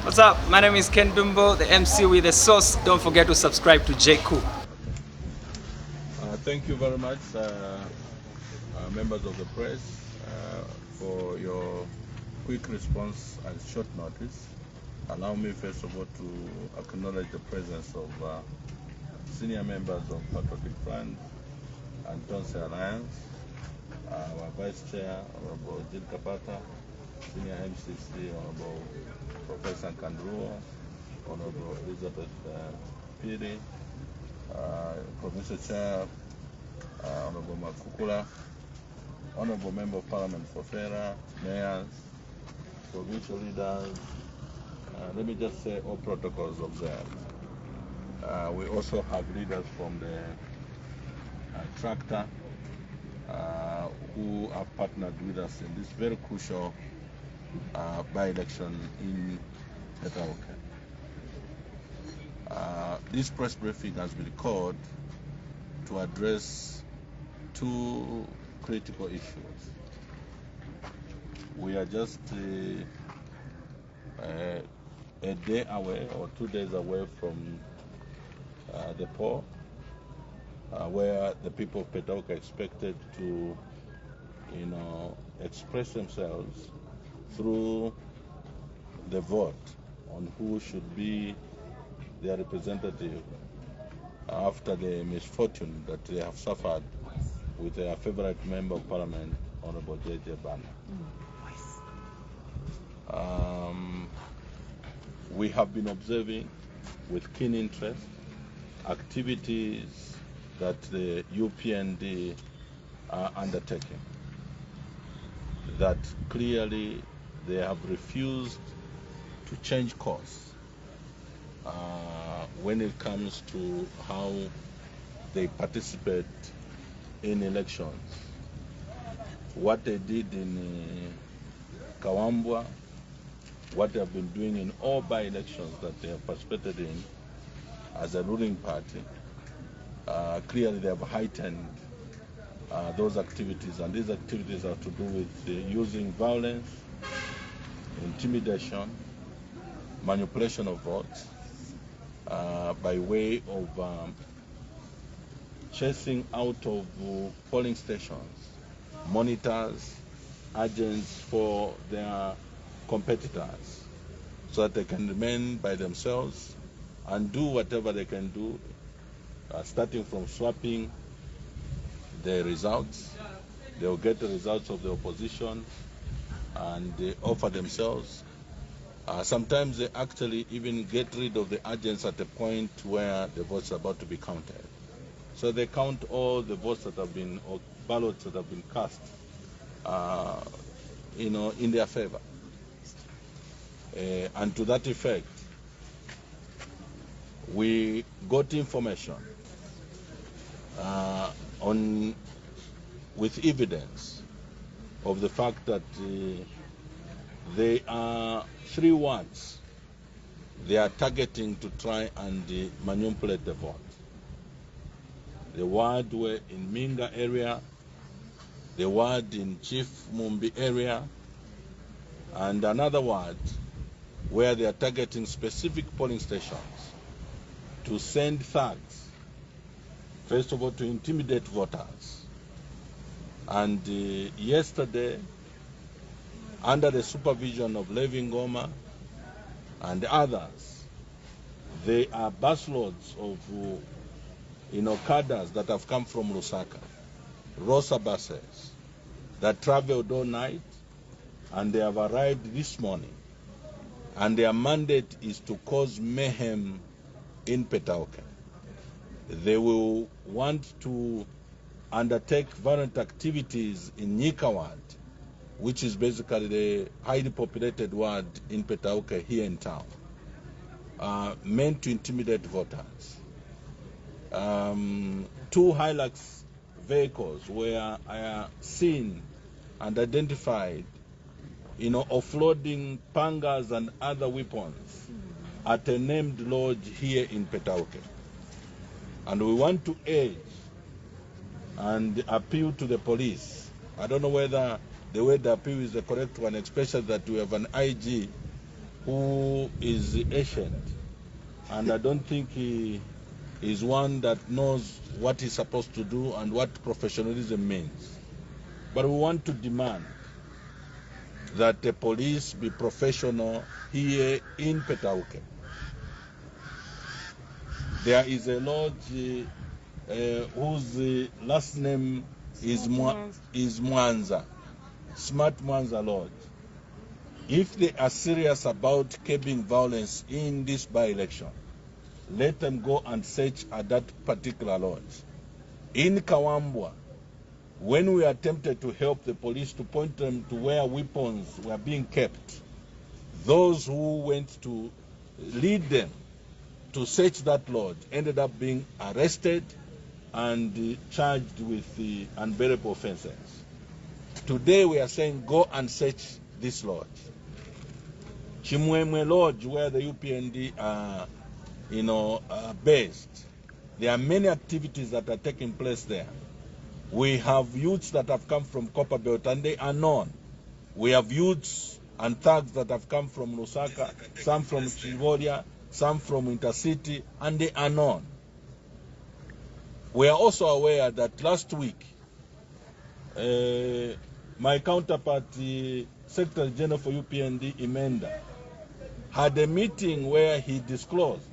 What's up? My name is Ken Dumbo, the MC with the sauce. Don't forget to subscribe to J. Cool. Thank you very much, members of the press, for your quick response at short notice. Allow me first of all to acknowledge the presence of senior members of Patriotic Front and Tonse Alliance, our Vice Chair, Honorable Jil Kapata, Senior MCC, Honorable Professor Kandruo, Honorable Elizabeth Piri, Provincial Chair, Honorable Makukula, Honorable Member of Parliament for Fera, mayors, provincial leaders, let me just say all protocols observed. We also have leaders from the tractor who have partnered with us in this very crucial by-election in Petauke. This press briefing has been called to address two critical issues. We are just a day away or 2 days away from the poll, where the people of Petauke are expected to, express themselves through the vote on who should be their representative after the misfortune that they have suffered with their favorite member of parliament, Honorable J.J. Bana. We have been observing with keen interest activities that the UPND are undertaking, that clearly they have refused to change course when it comes to how they participate in elections. What they did in Kawambwa, what they have been doing in all by-elections that they have participated in as a ruling party, clearly they have heightened those activities, and these activities are to do with using violence, intimidation, manipulation of votes by way of chasing out of polling stations monitors, agents for their competitors, so that they can remain by themselves and do whatever they can do, starting from swapping the results. They will get the results of the opposition and they offer themselves. Sometimes they actually even get rid of the agents at the point where the votes are about to be counted. So they count all the votes that have been, or ballots that have been cast, in their favor. And to that effect, we got information with evidence of the fact that there are 3 wards they are targeting to try and manipulate the vote. The ward were in Minga area, the ward in Chief Mumbi area, and another ward where they are targeting specific polling stations to send thugs, first of all, to intimidate voters. And yesterday, under the supervision of Levi Ngoma and others, there are busloads of cadres that have come from Lusaka, Rosa buses, that traveled all night, and they have arrived this morning. And their mandate is to cause mayhem in Petauke. They will want to undertake violent activities in Nyika ward, which is basically the highly populated ward in Petauke here in town, meant to intimidate voters. 2 Hilux vehicles were seen and identified, offloading pangas and other weapons at a named lodge here in Petauke. And we want to urge and appeal to the police. I don't know whether the way the appeal is the correct one, especially that we have an IG who is ancient, and I don't think he is one that knows what he's supposed to do and what professionalism means. But we want to demand that the police be professional here in Petauke. There is a lodge whose last name is Mwanza, Smart Mwanza Lodge. If they are serious about curbing violence in this by-election, let them go and search at that particular lodge. In Kawambwa, when we attempted to help the police to point them to where weapons were being kept, those who went to lead them to search that lodge ended up being arrested and charged with the unbearable offenses. Today we are saying go and search this lodge. Chimwemwe Lodge, where the UPND are based, there are many activities that are taking place there. We have youths that have come from Copperbelt and they are known. We have youths and thugs that have come from Lusaka, some from Chivoria, some from Intercity, and they are known. We are also aware that last week, my counterpart, the Secretary General for UPND, Imenda, had a meeting where he disclosed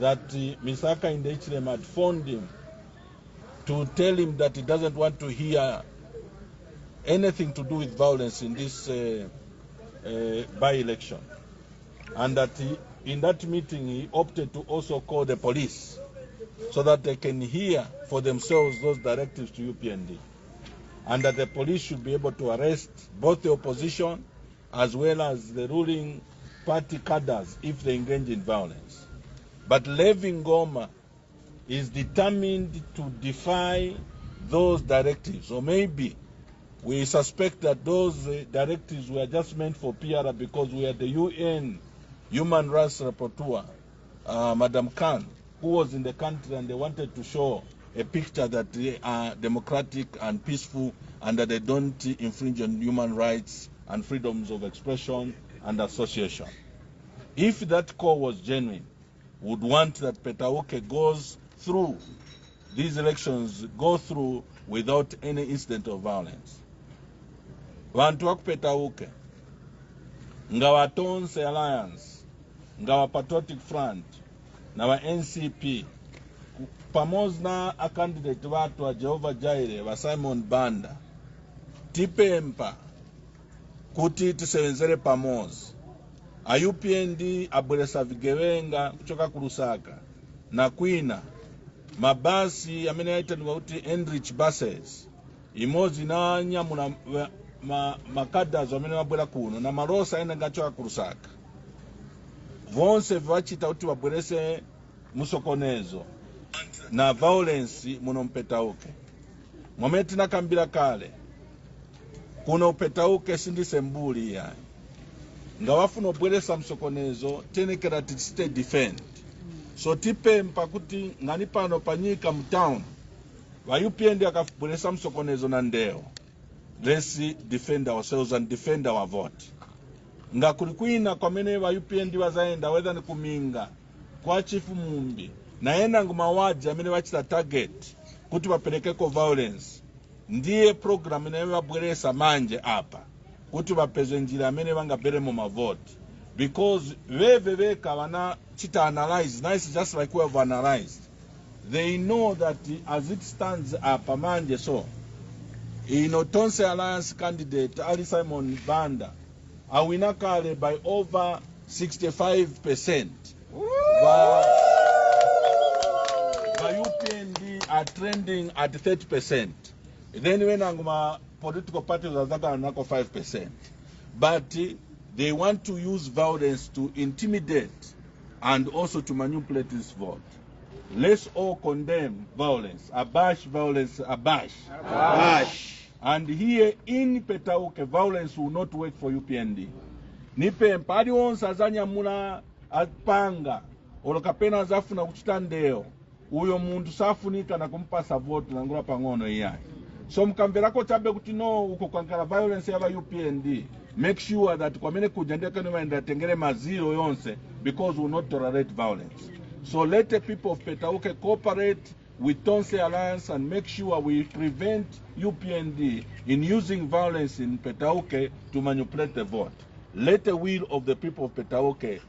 that Mr. Hakainde Hichilema had phoned him to tell him that he doesn't want to hear anything to do with violence in this by-election. And that in that meeting he opted to also call the police so that they can hear for themselves those directives to UPND. And that the police should be able to arrest both the opposition as well as the ruling party cadres if they engage in violence. But Levi Ngoma is determined to defy those directives. Or maybe we suspect that those directives were just meant for PR because we had the UN Human Rights Rapporteur, Madam Khan, who was in the country and they wanted to show a picture that they are democratic and peaceful and that they don't infringe on human rights and freedoms of expression and association. If that call was genuine, would want that Petauke goes through, these elections go through without any incident of violence. Vantu waku Petauke, ngawa Tonse Alliance, ngawa Patriotic Front, na wa NCP, pamoja na a candidate watu wa Jehovah Jaire wa Simon Banda, tipempa kuti tisewenzere pamoja. A UPND abwelesa vigewenga kuchoka kulusaka na kwina mabasi amene yaitaniwa kuti enrich buses imozi na nyamula makadazo amene wabwela kuno na marosa ena ngachoka kulusaka vonse vachita kuti wabwelese musokonezo na violence muno Mpetauke. Momenti nakambira kale kuno Petauke sindise mbuli yani nga wafuna obwelesa msokonezo tenekera tisite defend. So tipempa kuti ngani pano panyika mtown wa UPND akabwelesa msokonezo na ndeo. Let's defend ourselves and defend our vote. Nga kulikwina kwa mene wa UPND wazaenda whether ni kuminga kwa chifu Mumbi na ena ngumawaji amene wachita target kuti wapelekeko violence. Ndiye program ina wabwelesa manje hapa kuti bapeze njira amene bangabere mu mavote, because veka wana chita analyze nice just like we have analyzed. They know that as it stands up manje so Tonse Alliance candidate Ali Simon Banda awina kale by over 65%. By UPND are trending at 30%. Then when anguma political parties are 5%. But they want to use violence to intimidate and also to manipulate this vote. Let's all condemn violence. Abash violence, abash. Abash. And here in Petauke, violence will not work for UPND. Nipe mpadi onsa zanya mula apanga. Olokapena zafu na kuchita ndeo. Uyo mundu safunika na kumpasa vote na ngula pangono iyai. So mkamverako chabe kuti no uko kwankala violence yaba UPND. Make sure that kwamene kujandeka nenda tengere maziro yonse because we will not tolerate violence. So let the people of Petauke cooperate with Tonse Alliance and make sure we prevent UPND in using violence in Petauke to manipulate the vote. Let the will of the people of Petauke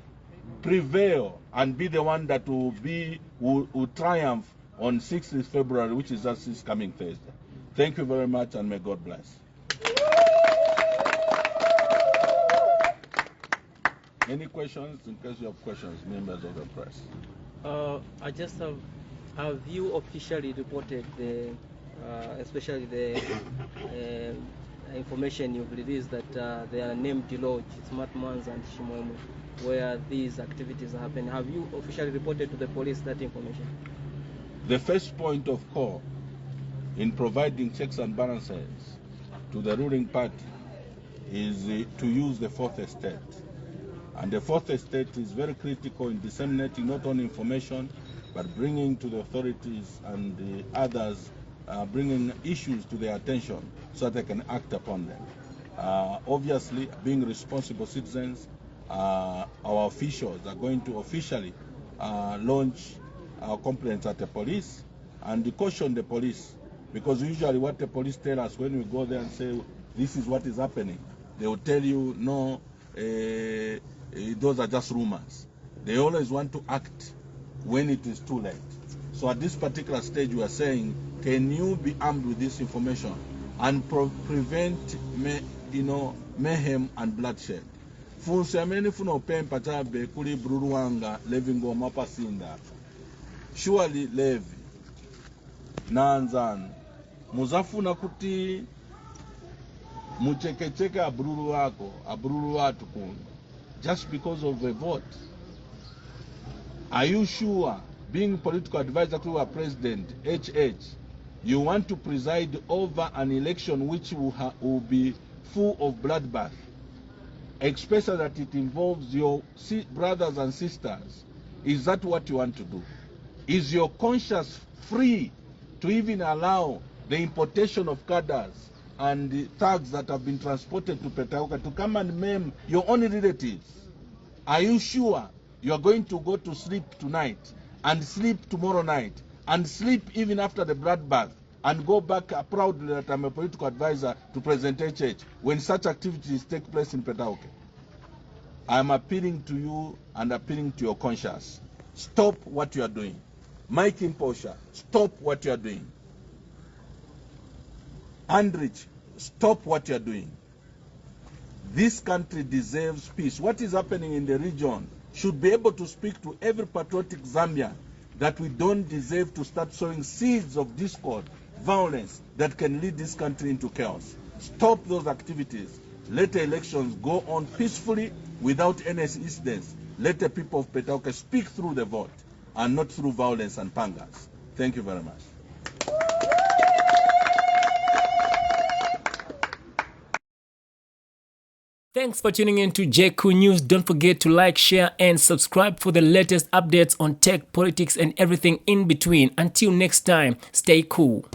prevail and be the one that will triumph on 6th February, which is this coming Thursday. Thank you very much and may God bless. Any questions? In case you have questions, members of the press. I just have you officially reported the, especially the information you've released that they are named Lodge, Smartmans and Shimoemu, where these activities happen. Have you officially reported to the police that information? The first point of call in providing checks and balances to the ruling party is to use the fourth estate. And the fourth estate is very critical in disseminating not only information, but bringing to the authorities and the others, bringing issues to their attention so that they can act upon them. Obviously, being responsible citizens, our officials are going to officially launch our complaints at the police and caution the police, because usually what the police tell us when we go there and say this is what is happening, they will tell you no, those are just rumors. They always want to act when it is too late. So at this particular stage we are saying, can you be armed with this information and prevent mayhem and bloodshed? Funsiameni funo pempa chabe kuli Bruruanga Levingo Mapasinda. Surely Levi Nanzan muzafuna kuti muchekecheke abruru watu kuno just because of the vote. Are you sure, being political advisor to our president, HH, you want to preside over an election which will be full of bloodbath, especially that it involves your brothers and sisters? Is that what you want to do? Is your conscience free to even allow the importation of cadres and the thugs that have been transported to Petauke to come and maim your own relatives? Are you sure you are going to go to sleep tonight and sleep tomorrow night and sleep even after the bloodbath and go back proudly that I'm a political advisor to President HH when such activities take place in Petauke? I am appealing to you and appealing to your conscience. Stop what you are doing. Mike Imposha, stop what you are doing. Andrich, stop what you are doing. This country deserves peace. What is happening in the region should be able to speak to every patriotic Zambian that we don't deserve to start sowing seeds of discord, violence that can lead this country into chaos. Stop those activities. Let the elections go on peacefully without any incidents. Let the people of Petauke speak through the vote and not through violence and pangas. Thank you very much. Thanks for tuning in to JQ News. Don't forget to like, share, and subscribe for the latest updates on tech, politics, and everything in between. Until next time, stay cool.